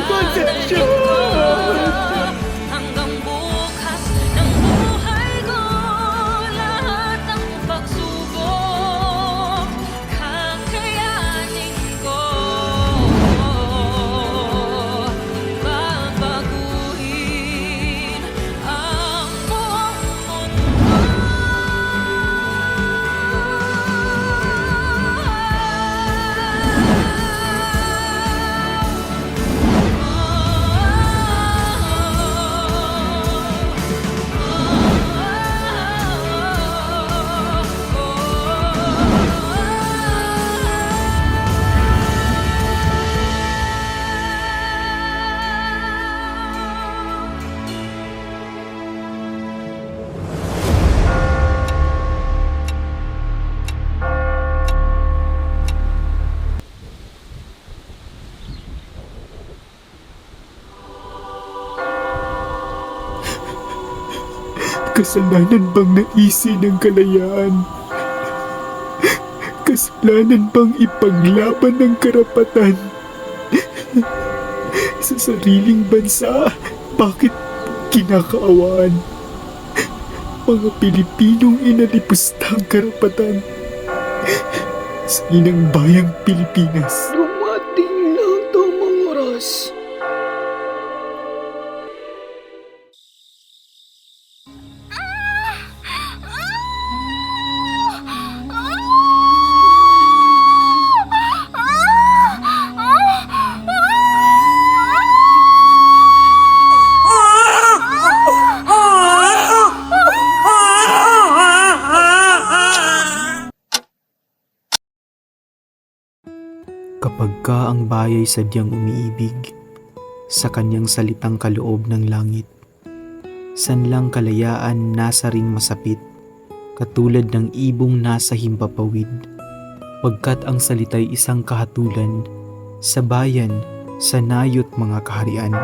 Pasensya! Hanggang bukas ng buhay ko, lahat ng pagsubok kakayanin ko. Babaguhin ang buong mundo. Kasalanan bang naisi ng kalayaan? Kasalanan bang ipaglaban ng karapatan? Sa sariling bansa, bakit kinakaawaan? Mga Pilipinong inalipusta ang karapatan sa inang bayang Pilipinas. Dumating na ang tamang oras. Kapag ka ang baya'y sadyang umiibig sa kanyang salitang kaloob ng langit, sanlang kalayaan nasa ring masapit, katulad ng ibong nasa himpapawid, pagkat ang salita'y isang kahatulan sa bayan, sa nayo't mga kaharian,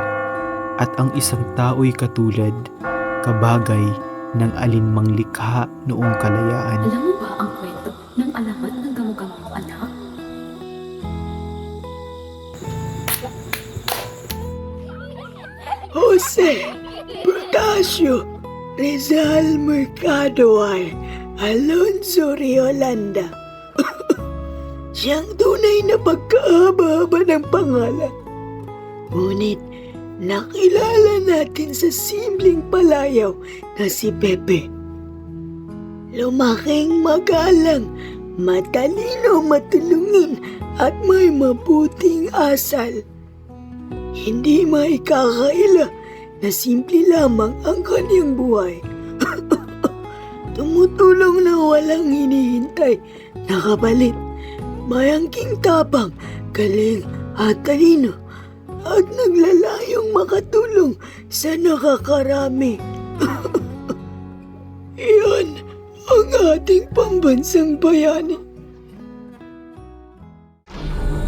at ang isang tao'y katulad, kabagay ng alinmang likha noong kalayaan. Alam mo ba ang kwento ng alamat ng gamot-gamot anak? Jose Protasio Rizal Mercado ay Alonzo Riolanda. Siyang tunay na pagkahaba-haba ng pangalan. Ngunit nakilala natin sa simpleng palayaw na si Pepe. Lumaking magalang, matalino, matulungin at may mabuting asal. Hindi maikakaila na simple lamang ang kanyang buhay. Tumutulong na walang hinihintay, nakapalit, mayangking tapang, galing at talino, at naglalayong makatulong sa nakakarami. Iyan ang ating pambansang bayani.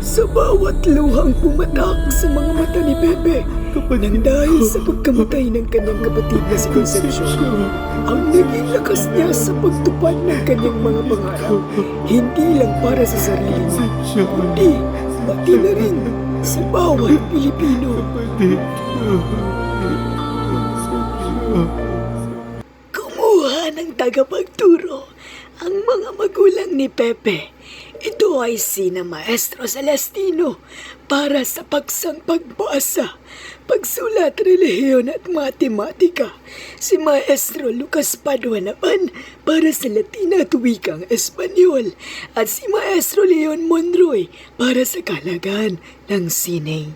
Sa bawat luhang pumatak sa mga mata ni Pepe, nang dahil sa pagkamatay ng kanyang kapatid na si Concepcion, ang naging lakas niya sa pagtupad ng kanyang mga pangarap, hindi lang para sa sarili niya, kundi pati na rin sa bawat Pilipino. Kumuha ng tagapagturo ang mga magulang ni Pepe. Ito ay sina Maestro Celestino para sa paksang pagbasa, pagsulat, relihiyon at matematika. Si Maestro Lucas Padua naman para sa Latina at wikang Espanyol. At si Maestro Leon Monroy para sa kalagahan ng sining.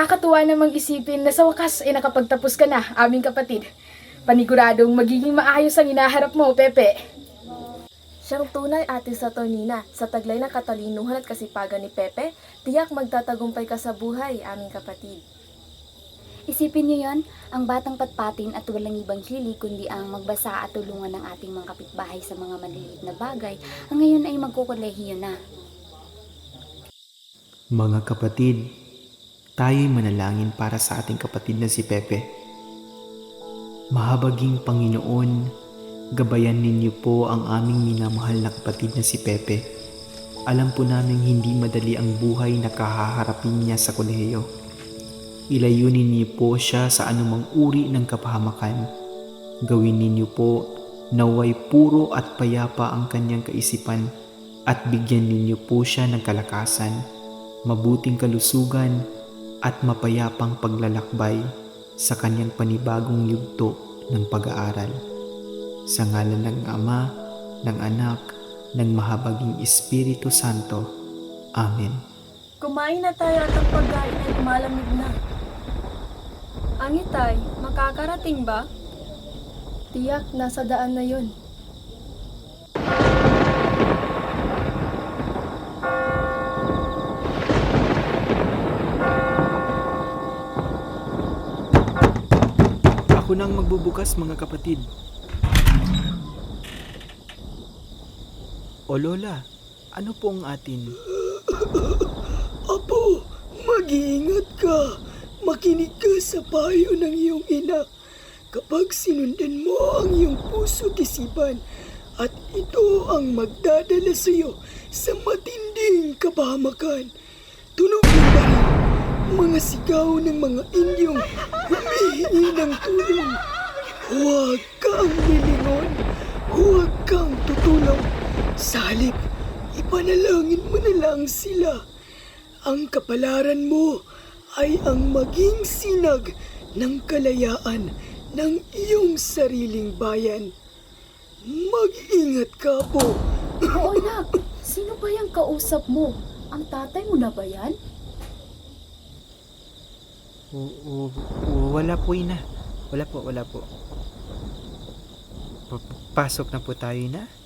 Nakakatuwa namang isipin na sa wakas ay nakapagtapos ka na, aming kapatid. Paniguradong magiging maayos ang inaharap mo, Pepe. Siyang tunay ate sa Tonina, sa taglay ng katalinuhan at kasipagan ni Pepe, tiyak magtatagumpay ka sa buhay, aming kapatid. Isipin niyo yon, ang batang patpatin at walang ibang hili kundi ang magbasa at tulungan ng ating mga kapitbahay sa mga maliliit na bagay, ang ngayon ay magkukolehiyo na. Mga kapatid, tayo'y manalangin para sa ating kapatid na si Pepe. Mahabaging Panginoon, gabayan ninyo po ang aming minamahal na kapatid na si Pepe. Alam po namin hindi madali ang buhay na kahaharapin niya sa kolehiyo. Ilayunin niyo po siya sa anumang uri ng kapahamakan. Gawin ninyo po naway puro at payapa ang kanyang kaisipan at bigyan ninyo po siya ng kalakasan, mabuting kalusugan at mapayapang paglalakbay sa kanyang panibagong yugto ng pag-aaral. Sa ngalan ng Ama, ng Anak, ng Mahabaging Espiritu Santo. Amen. Kumain na tayo at ang pagkain ay malamig na. Ang itay, makakarating ba? Tiyak, nasa daan na yun. Ako nang magbubukas, mga kapatid. O Lola, ano po ang atin? Apo, mag-iingat ka. Makinig ka sa payo ng iyong ina. Kapag sinundan mo ang iyong puso't isipan, at ito ang magdadala sa iyo sa matinding kapahamakan. Tunog ng baril, mga sigaw ng mga Indyong humihingi ng tulong. Huwag kang lilingon, huwag kang tutulong. Sa halip, ipanalangin mo na lang sila. Ang kapalaran mo ay ang maging sinag ng kalayaan ng iyong sariling bayan. Mag-ingat ka po. Oo anak, sino ba yung kausap mo? Ang tatay mo na ba yan? Wala po, Ina. Wala po. Pasok na po tayo, Ina.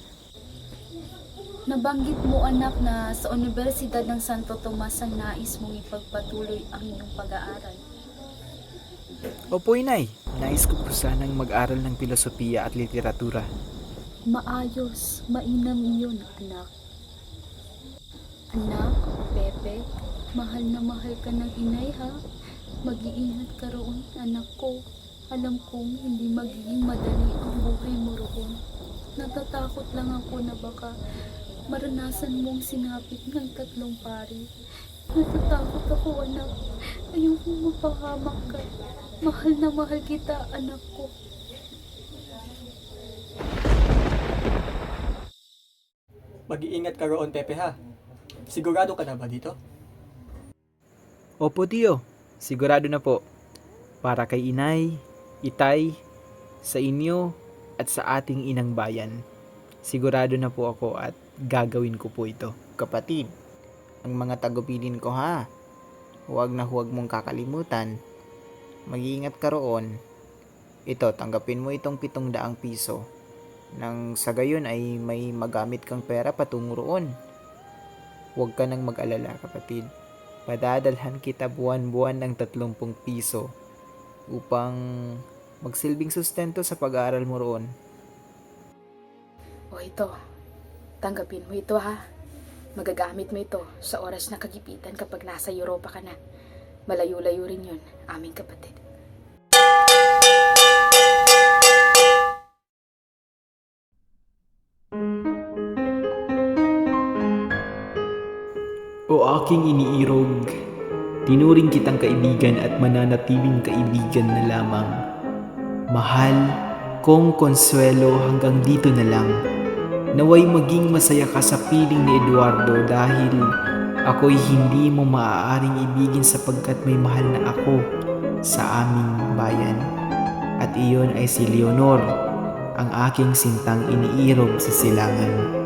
Nabanggit mo anak na sa Universidad ng Santo Tomas ang nais mong ipagpatuloy ang iyong pag-aaral. Opo, Inay. Nais ko po sanang mag-aral ng filosofiya at literatura. Maayos, mainam iyon anak. Anak, Pepe, mahal na mahal ka ng inay ha. Mag-iingat ka roon anak ko. Alam kong hindi magiging madali ang buhay mo roon. Natatakot lang ako na baka maranasan mong sinapit ng 3 pari. Natatakot ako anak. Ayokong mapahamak ka. Mahal na mahal kita anak ko. Mag-iingat ka roon, Pepe ha. Sigurado ka na ba dito? Opo, Tio. Sigurado na po. Para kay Inay, Itay, sa inyo, at sa ating inang bayan. Sigurado na po ako at gagawin ko po ito. Kapatid, ang mga tagubilin ko ha. Huwag na huwag mong kakalimutan. Mag-iingat ka roon. Ito, tanggapin mo itong 700 piso. Nang sa gayon ay may magamit kang pera patungo roon. Huwag ka nang mag-alala, kapatid. Padadalhan kita buwan-buwan ng 30 piso upang magsilbing sustento sa pag-aaral mo roon. O ito, tanggapin mo ito ha. Magagamit mo ito sa oras na kagipitan kapag nasa Europa ka na. Malayo-layo rin yun, aming kapatid. O aking iniirog, tinuring kitang kaibigan at mananatiling kaibigan na lamang. Mahal kong Consuelo, hanggang dito na lang. Naway maging masaya ka sa piling ni Eduardo dahil ako'y hindi mo maaaring ibigin sapagkat may mahal na ako sa aming bayan. At iyon ay si Leonor, ang aking sintang iniirog sa silangan.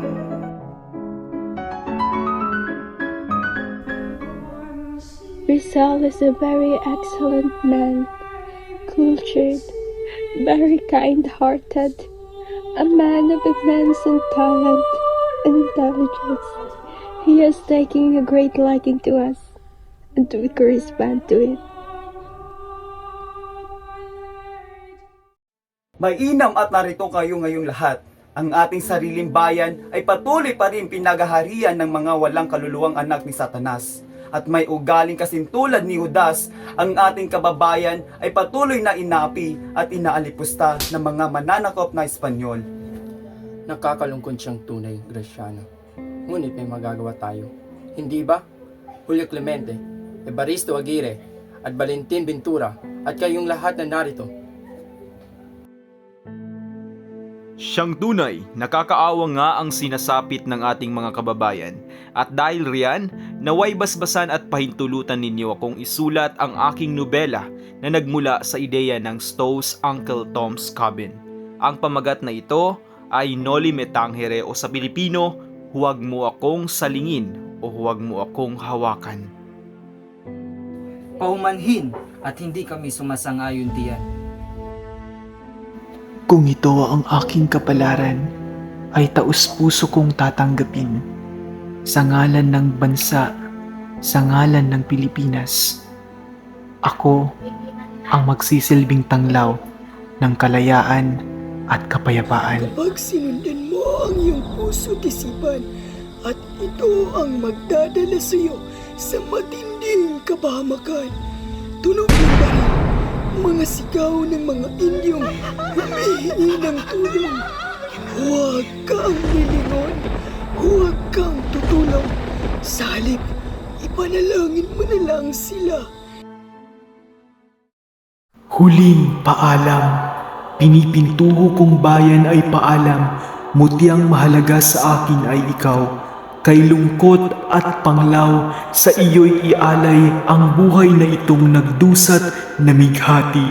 Rizal is a very excellent man, cultured, very kind-hearted, a man of immense talent and intelligence. He is taking a great liking to us, and we correspond to it. Mainam at narito kayo ngayong lahat. Ang ating sariling bayan ay patuloy pa rin pinagaharian ng mga walang kaluluwang anak ni Satanas. At may ugaling kasintulad ni Judas, ang ating kababayan ay patuloy na inapi at inaalipusta ng mga mananakop na Espanyol. Nakakalungkot siyang tunay, Graciano. Ngunit may magagawa tayo. Hindi ba? Julio Clemente, Evaristo Aguirre, at Valentin Ventura, at kayong lahat na narito. Siyang tunay, nakakaawa nga ang sinasapit ng ating mga kababayan. At dahil riyan, naway basbasan at pahintulutan ninyo akong isulat ang aking nobela na nagmula sa ideya ng Stow's Uncle Tom's Cabin. Ang pamagat na ito ay Noli Me Tangere o sa Pilipino, huwag mo akong salingin o huwag mo akong hawakan. Paumanhin at hindi kami sumasang-ayon diyan. Kung ito ang aking kapalaran, ay taus-puso kong tatanggapin. Sa ngalan ng bansa, sa ngalan ng Pilipinas, ako ang magsisilbing tanglaw ng kalayaan at kapayapaan. Kapag sinundan mo ang iyong puso't isipan, at ito ang magdadala sa iyo sa matinding kapahamakan. Tunog ng baril, mga sigaw ng mga Indyong humihingi ng tulong. Huwag kang lilingon, huwag kang tutulong. Sa halip, ipanalangin mo na lang sila. Huling paalam, pinipintuho kong bayan ay paalam, mutiang mahalaga sa akin ay ikaw. Kay lungkot at panglaw, sa iyo'y ialay ang buhay na itong nagdusat na mighati.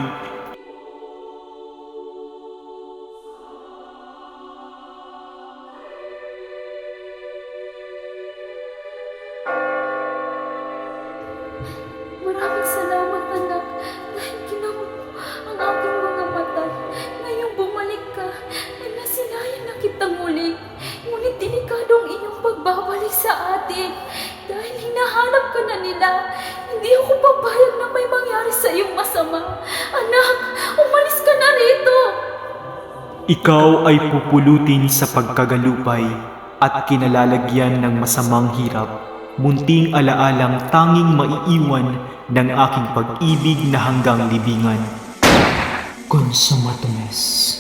Maraming salamat, anak, dahil ginamot mo ang aking mga mata. Ngayong bumalik ka, ay nasinayan na kitang muli. Ngunit delikadong iyong pagbabalik sa atin. Dahil hinahanap ka na nila, hindi ako papayag na may mangyari sa iyong masama. Anak, umalis ka na rito! Ikaw ay pupulutin sa pagkagalupay at kinalalagyan ng masamang hirap. Munting alaalang tanging maiiwan ng aking pag-ibig na hanggang libingan. Consumatomes.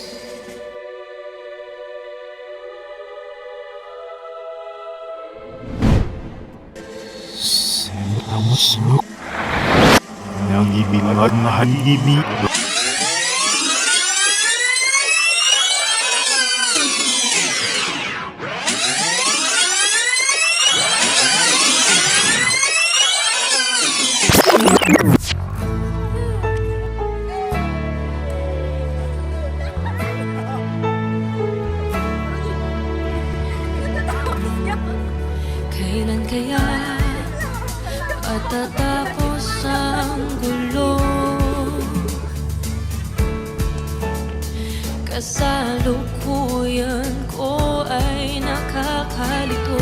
Sentamusuk. Nangibilan na hanibig. Kailan kaya matatapos ang gulo? Kasalukuyan ko ay nakakalito.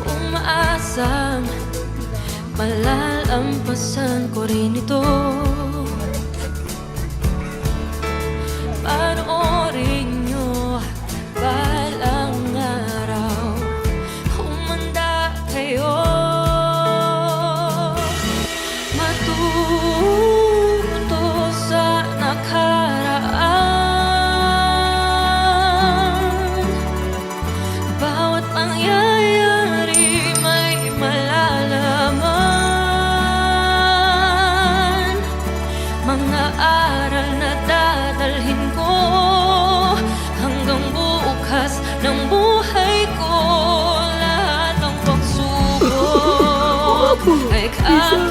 Umaasang malalampasan ko rin ito. Panoorin nyo balang araw, humanda kayo. Matuto sa nakaraan. Bawat pangyayari may malalaman. Mga aral na dadalhin ko hanggang bukas ng buhay ko. Lahat ng pagsubok ay kaya.